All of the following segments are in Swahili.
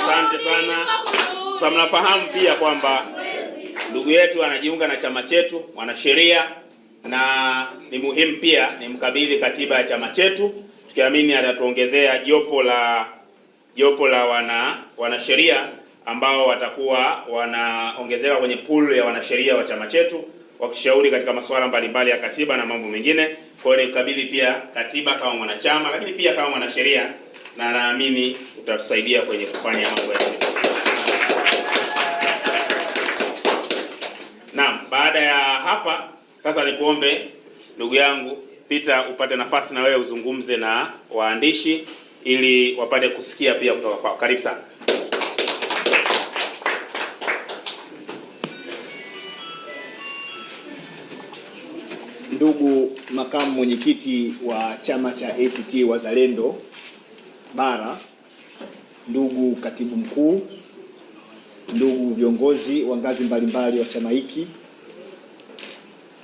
Asante sana. Sasa mnafahamu pia kwamba ndugu yetu anajiunga na chama chetu, mwanasheria, na ni muhimu pia nimkabidhi katiba ya chama chetu, tukiamini atatuongezea jopo la wanasheria ambao watakuwa wanaongezeka kwenye pool ya wanasheria wa chama chetu wakishauri katika masuala mbalimbali ya katiba na mambo mengine. Kwa hiyo nikabidhi pia katiba kama mwanachama, lakini pia kama mwanasheria, na naamini utatusaidia kwenye kufanya mambo ya Naam, baada ya hapa sasa nikuombe ndugu yangu Peter upate nafasi na wewe uzungumze na waandishi ili wapate kusikia pia kutoka kwao. Karibu sana. Ndugu makamu mwenyekiti wa chama cha ACT Wazalendo Bara, ndugu katibu mkuu, ndugu viongozi wa ngazi mbalimbali wa chama hiki,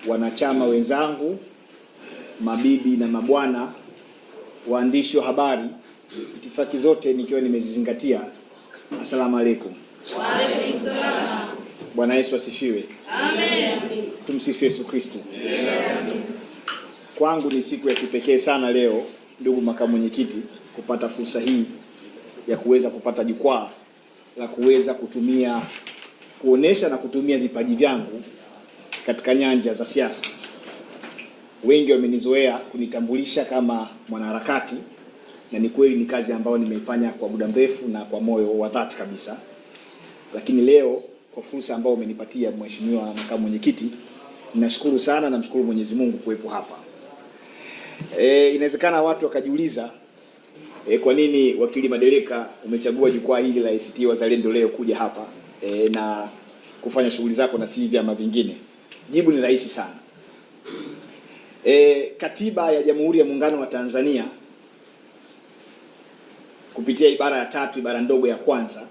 wanachama wenzangu, mabibi na mabwana, waandishi wa habari, itifaki zote nikiwa nimezizingatia, asalamu alaykum. Wa alaykum salaam. Bwana Yesu asifiwe. Amen. Tumsifu Yesu Kristo. Kwangu ni siku ya kipekee sana leo, ndugu makamu mwenyekiti, kupata fursa hii ya kuweza kupata jukwaa la kuweza kuonesha na kutumia vipaji vyangu katika nyanja za siasa. Wengi wamenizoea kunitambulisha kama mwanaharakati, na ni kweli ni kazi ambayo nimeifanya kwa muda mrefu na kwa moyo wa dhati kabisa. Lakini leo kwa fursa ambayo umenipatia mheshimiwa makamu mwenyekiti, ninashukuru sana, namshukuru Mwenyezi Mungu kuwepo hapa. Inawezekana watu wakajiuliza kwa nini wakili Madeleka umechagua jukwaa hili la ACT Wazalendo leo kuja hapa na kufanya shughuli zako na si vyama vingine. Jibu ni rahisi sana. Katiba ya Jamhuri ya Muungano wa Tanzania kupitia ibara ya 3 ibara ndogo ya kwanza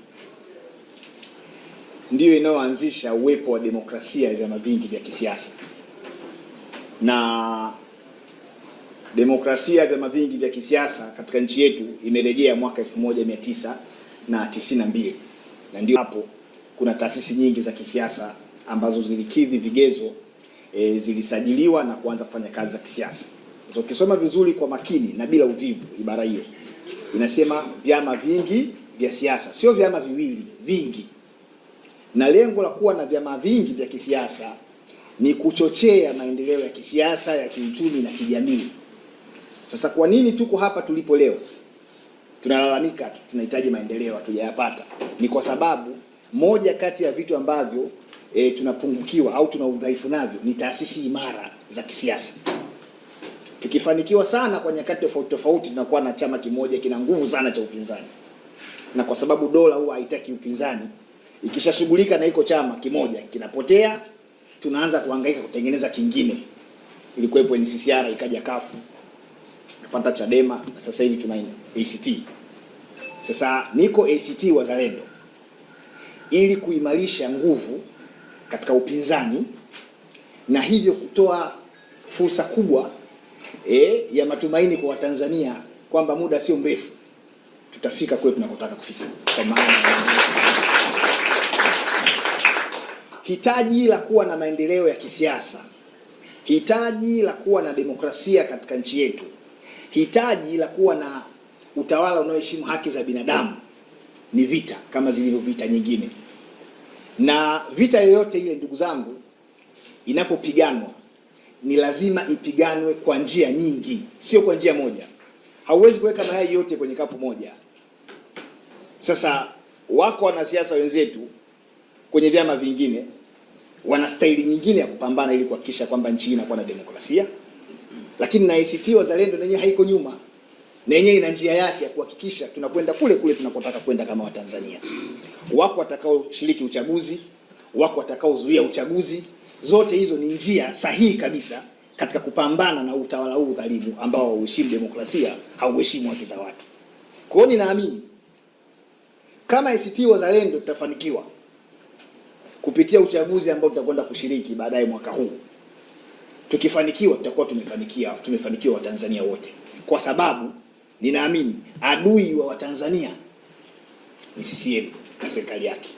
ndiyo inayoanzisha uwepo wa demokrasia ya vyama vingi vya kisiasa. Na demokrasia ya vyama vingi vya kisiasa katika nchi yetu imerejea mwaka 1992. Na ndio hapo kuna taasisi nyingi za kisiasa ambazo zilikidhi vigezo, zilisajiliwa na kuanza kufanya kazi za kisiasa. So ukisoma vizuri kwa makini na bila uvivu, ibara hiyo inasema vyama vingi vya siasa, sio vyama viwili, vingi. Na lengo la kuwa na vyama vingi vya kisiasa ni kuchochea maendeleo ya kisiasa, ya kiuchumi na kijamii. Sasa kwa nini tuko hapa tulipo leo? Tunalalamika tunahitaji maendeleo, hatujayapata. Ni kwa sababu moja kati ya vitu ambavyo tunapungukiwa au tuna udhaifu navyo ni taasisi imara za kisiasa. Tukifanikiwa sana kwa nyakati tofauti tofauti, tunakuwa na chama kimoja kina nguvu sana cha upinzani. Na kwa sababu dola huwa haitaki upinzani, ikishashughulika na iko chama kimoja kinapotea, tunaanza kuhangaika kutengeneza kingine. Ilikuwepo NCCR, ikaja kafu, napata Chadema, na sasa hivi tuna ACT. Sasa niko ACT Wazalendo ili kuimarisha nguvu katika upinzani, na hivyo kutoa fursa kubwa ya matumaini kwa Watanzania kwamba muda sio mrefu tutafika kule tunakotaka kufika. Kwa maana hitaji la kuwa na maendeleo ya kisiasa, hitaji la kuwa na demokrasia katika nchi yetu, hitaji la kuwa na utawala unaoheshimu haki za binadamu ni vita kama zilivyo vita nyingine. Na vita yoyote ile, ndugu zangu, inapopiganwa ni lazima ipiganwe kwa njia nyingi, sio kwa njia moja. Hauwezi kuweka mayai yote kwenye kapu moja. Sasa wako wanasiasa wenzetu kwenye vyama vingine wana staili nyingine ya kupambana ili kuhakikisha kwamba nchi inakuwa na demokrasia. Lakini na ACT Wazalendo na yenyewe haiko nyuma. Na yenyewe ina njia yake ya kuhakikisha tunakwenda kule kule tunakotaka kwenda kama Watanzania. Wako watakao shiriki uchaguzi, wako watakao zuia uchaguzi. Zote hizo ni njia sahihi kabisa katika kupambana na utawala huu dhalimu ambao hauheshimu demokrasia, hauheshimu haki za watu. Kwa hiyo ninaamini kama ACT Wazalendo tutafanikiwa kupitia uchaguzi ambao tutakwenda kushiriki baadaye mwaka huu. Tukifanikiwa tutakuwa tumefanikiwa Watanzania wote, kwa sababu ninaamini adui wa Watanzania ni CCM na serikali yake.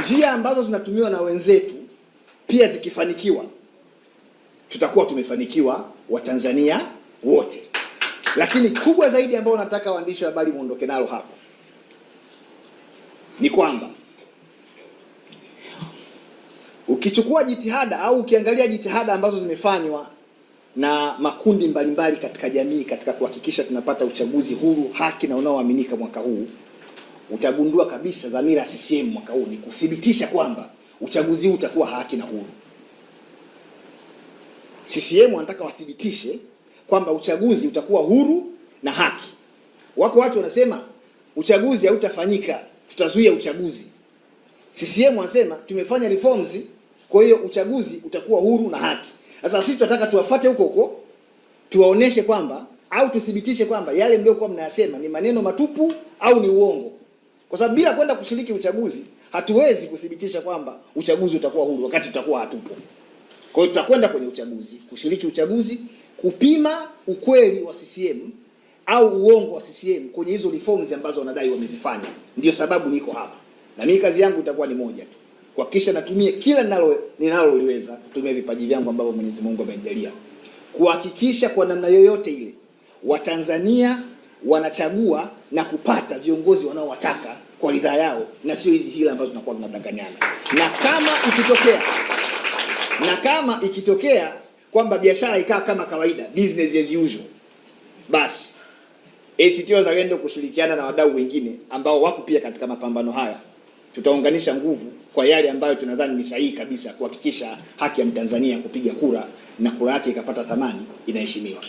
Njia ambazo zinatumiwa na wenzetu pia zikifanikiwa, tutakuwa tumefanikiwa Watanzania wote. Lakini kubwa zaidi ambayo nataka waandishi wa habari muondoke nalo hapo ni kwamba ukichukua jitihada au ukiangalia jitihada ambazo zimefanywa na makundi mbalimbali katika jamii katika kuhakikisha tunapata uchaguzi huru, haki na unaoaminika mwaka huu, utagundua kabisa dhamira ya CCM mwaka huu ni kuthibitisha kwamba uchaguzi huu utakuwa haki na huru. CCM wanataka wathibitishe kwamba uchaguzi utakuwa huru na haki. Wako watu wanasema uchaguzi hautafanyika, tutazuia uchaguzi. CCM wanasema tumefanya reforms, kwa hiyo uchaguzi utakuwa huru na haki. Sasa sisi tunataka tuwafuate huko huko, tuwaoneshe kwamba au tuthibitishe kwamba yale mliokuwa mnayasema ni maneno matupu au ni uongo. Kwa sababu bila kwenda kushiriki uchaguzi, hatuwezi kuthibitisha kwamba uchaguzi utakuwa huru wakati tutakuwa hatupo. Kwa hiyo tutakwenda kwenye uchaguzi, kushiriki uchaguzi, kupima ukweli wa CCM au uongo wa CCM kwenye hizo reforms ambazo wanadai wamezifanya. Ndio sababu niko hapa. Na mimi kazi yangu itakuwa ni moja tu, kuhakikisha natumia kila ninaloliweza, kutumia vipaji vyangu ambavyo Mwenyezi Mungu amenijalia, kuhakikisha kwa namna yoyote ile Watanzania wanachagua na kupata viongozi wanaowataka kwa ridhaa yao, na sio hizi hila ambazo tunakuwa tunadanganyana. Na kama ikitokea kwamba biashara ikaa kama kawaida, business as usual, basi ACT Wazalendo kushirikiana na wadau wengine ambao wako pia katika mapambano haya, tutaunganisha nguvu kwa yale ambayo tunadhani ni sahihi kabisa kuhakikisha haki ya Mtanzania kupiga kura na kura yake ikapata thamani inaheshimiwa.